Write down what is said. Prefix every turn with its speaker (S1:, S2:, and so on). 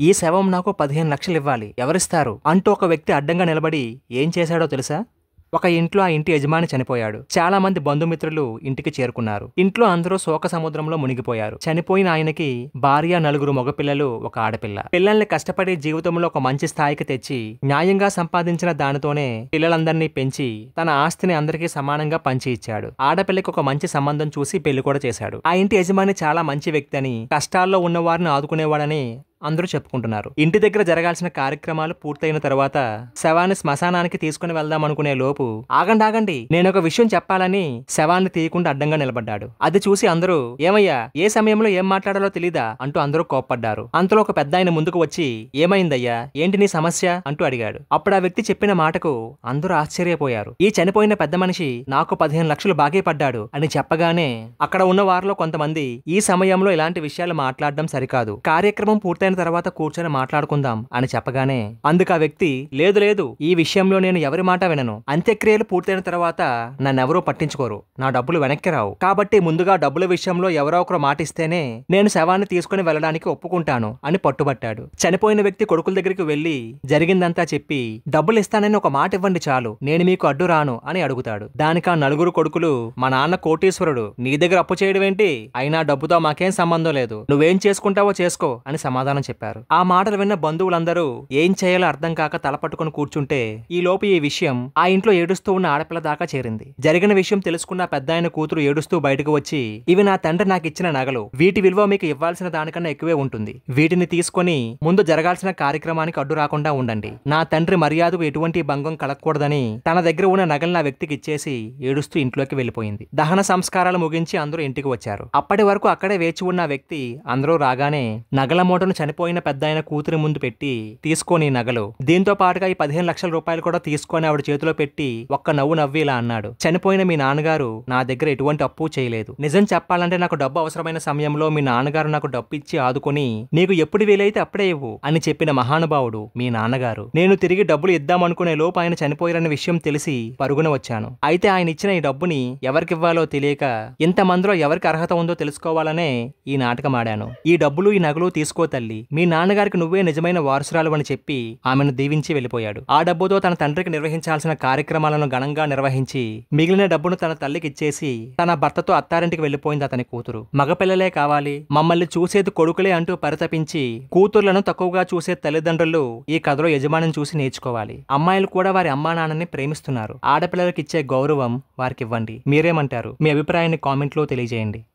S1: ఈ శవం నాకు 15 లక్షలు ఇవ్వాలి, ఎవరిస్తారు అంటూ ఒక వ్యక్తి అడ్డంగా నిలబడి ఏం చేశాడో తెలుసా? ఒక ఇంట్లో ఆ ఇంటి యజమాని చనిపోయాడు. చాలా మంది బంధుమిత్రులు ఇంటికి చేరుకున్నారు. ఇంట్లో అందరూ శోక సముద్రంలో మునిగిపోయారు. చనిపోయిన ఆయనకి భార్య, 9 మగపిల్లలు, ఒక ఆడపిల్ల. పిల్లల్ని కష్టపడి జీవితంలో ఒక మంచి స్థాయికి తెచ్చి న్యాయంగా సంపాదించిన దానితోనే పిల్లలందరినీ పెంచి తన ఆస్తిని అందరికీ సమానంగా పంచి ఇచ్చాడు. ఆడపిల్లకి ఒక మంచి సంబంధం చూసి పెళ్లి కూడా చేశాడు. ఆ ఇంటి యజమాని చాలా మంచి వ్యక్తి అని, కష్టాల్లో ఉన్న వారిని ఆదుకునేవాడని అందరూ చెప్పుకుంటున్నారు. ఇంటి దగ్గర జరగాల్సిన కార్యక్రమాలు పూర్తయిన తర్వాత శవాన్ని శ్మశానానికి తీసుకుని వెళ్దాం అనుకునే లోపు ఆగండి, నేను ఒక విషయం చెప్పాలని శవాన్ని తీయకుండా అడ్డంగా నిలబడ్డాడు. అది చూసి అందరూ ఏమయ్యా, ఏ సమయంలో ఏం మాట్లాడాలో తెలీదా అంటూ అందరూ కోప్పడ్డారు. అంతలో ఒక పెద్ద ఆయన ముందుకు వచ్చి ఏమైందయ్యా, ఏంటి నీ సమస్య అంటూ అడిగాడు. అప్పుడు ఆ వ్యక్తి చెప్పిన మాటకు అందరూ ఆశ్చర్యపోయారు. ఈ చనిపోయిన పెద్ద మనిషి నాకు 15 లక్షలు బాకీ పడ్డాడు అని చెప్పగానే అక్కడ ఉన్న వారిలో కొంతమంది ఈ సమయంలో ఇలాంటి విషయాలు మాట్లాడడం సరికాదు, కార్యక్రమం పూర్తయిన తర్వాత కూర్చొని మాట్లాడుకుందాం అని చెప్పగానే అందుకు ఆ వ్యక్తి లేదు, ఈ విషయంలో నేను ఎవరి మాట వినను. అంత్యక్రియలు పూర్తయిన తర్వాత నన్నెవరూ పట్టించుకోరు, నా డబ్బులు వెనక్కి రావు. కాబట్టి ముందుగా డబ్బుల విషయంలో ఎవరో ఒకరు మాటిస్తేనే నేను శవాన్ని తీసుకుని వెళ్ళడానికి ఒప్పుకుంటాను అని పట్టుబట్టాడు. చనిపోయిన వ్యక్తి కొడుకుల దగ్గరికి వెళ్లి జరిగిందంతా చెప్పి డబ్బులు ఇస్తానని ఒక మాట ఇవ్వండి చాలు, నేను మీకు అడ్డు రాను అని అడుగుతాడు. దానికి ఆ 9 కొడుకులు మా నాన్న కోటీశ్వరుడు, నీ దగ్గర అప్పు చేయడం ఏంటి, అయినా డబ్బుతో మాకేం సంబంధం లేదు, నువ్వేం చేసుకుంటావో చేసుకో అని సమాధానం చెప్పారు. ఆ మాటలు విన్న బంధువులందరూ ఏం చేయాలో అర్థం కాక తలపట్టుకుని కూర్చుంటే ఈ లోపు ఈ విషయం ఆ ఇంట్లో ఏడుస్తూ ఉన్న ఆడపిల్ల దాకా చేరింది. జరిగిన విషయం తెలుసుకున్న పెద్ద ఆయన కూతురు ఏడుస్తూ బయటకు వచ్చి ఇవి నా తండ్రి నాకు ఇచ్చిన నగలు, వీటి విలువ మీకు ఇవ్వాల్సిన దానికన్నా ఎక్కువే ఉంటుంది, వీటిని తీసుకొని ముందు జరగాల్సిన కార్యక్రమానికి అడ్డు రాకుండా ఉండండి, నా తండ్రి మర్యాదకు ఎటువంటి భంగం కలగకూడదని తన దగ్గర ఉన్న నగలు ఆ వ్యక్తికి ఇచ్చేసి ఏడుస్తూ ఇంట్లోకి వెళ్లిపోయింది. దహన సంస్కారాలు ముగించి అందరూ ఇంటికి వచ్చారు. అప్పటి వరకు అక్కడే వేచి ఉన్న వ్యక్తి అందరూ రాగానే నగల మూటను చనిపోయిన పెద్ద ఆయన కూతురి ముందు పెట్టి తీసుకొని నగలు, దీంతో పాటుగా ఈ 15 లక్షల రూపాయలు కూడా తీసుకొని ఆవిడ చేతిలో పెట్టి ఒక్క నవ్వు నవ్వి ఇలా అన్నాడు, చనిపోయిన మీ నాన్నగారు నా దగ్గర ఎటువంటి అప్పు చేయలేదు, నిజం చెప్పాలంటే నాకు డబ్బు అవసరమైన సమయంలో మీ నాన్నగారు నాకు డబ్బు ఇచ్చి ఆదుకొని నీకు ఎప్పుడు వీలైతే అప్పుడే ఇవ్వు అని చెప్పిన మహానుభావుడు మీ నాన్నగారు. నేను తిరిగి డబ్బులు ఇద్దామనుకునే లోపు ఆయన చనిపోయారనే విషయం తెలిసి పరుగున వచ్చాను. అయితే ఆయన ఇచ్చిన ఈ డబ్బుని ఎవరికివ్వాలో తెలియక ఇంతమందిలో ఎవరికి అర్హత ఉందో తెలుసుకోవాలనే ఈ నాటకం ఆడాను. ఈ డబ్బులు ఈ నగలు తీసుకో తల్లి, మీ నాన్నగారికి నువ్వే నిజమైన వారసురాలు అని చెప్పి ఆమెను దీవించి వెళ్ళిపోయాడు. ఆ డబ్బుతో తన తండ్రికి నిర్వహించాల్సిన కార్యక్రమాలను ఘనంగా నిర్వహించి మిగిలిన డబ్బును తన తల్లికి ఇచ్చేసి తన భర్తతో అత్తారింటికి వెళ్లిపోయింది అతని కూతురు. మగపిల్లలే కావాలి, మమ్మల్ని చూసేది కొడుకులే అంటూ పరితపించి కూతుర్లను తక్కువగా చూసే తల్లిదండ్రులు ఈ కథలో యజమానిని చూసి నేర్చుకోవాలి. అమ్మాయిలు కూడా వారి అమ్మా నాన్నని ప్రేమిస్తున్నారు, ఆడపిల్లలకి ఇచ్చే గౌరవం వారికి ఇవ్వండి. మీరేమంటారు? మీ అభిప్రాయాన్ని కామెంట్లో తెలియజేయండి.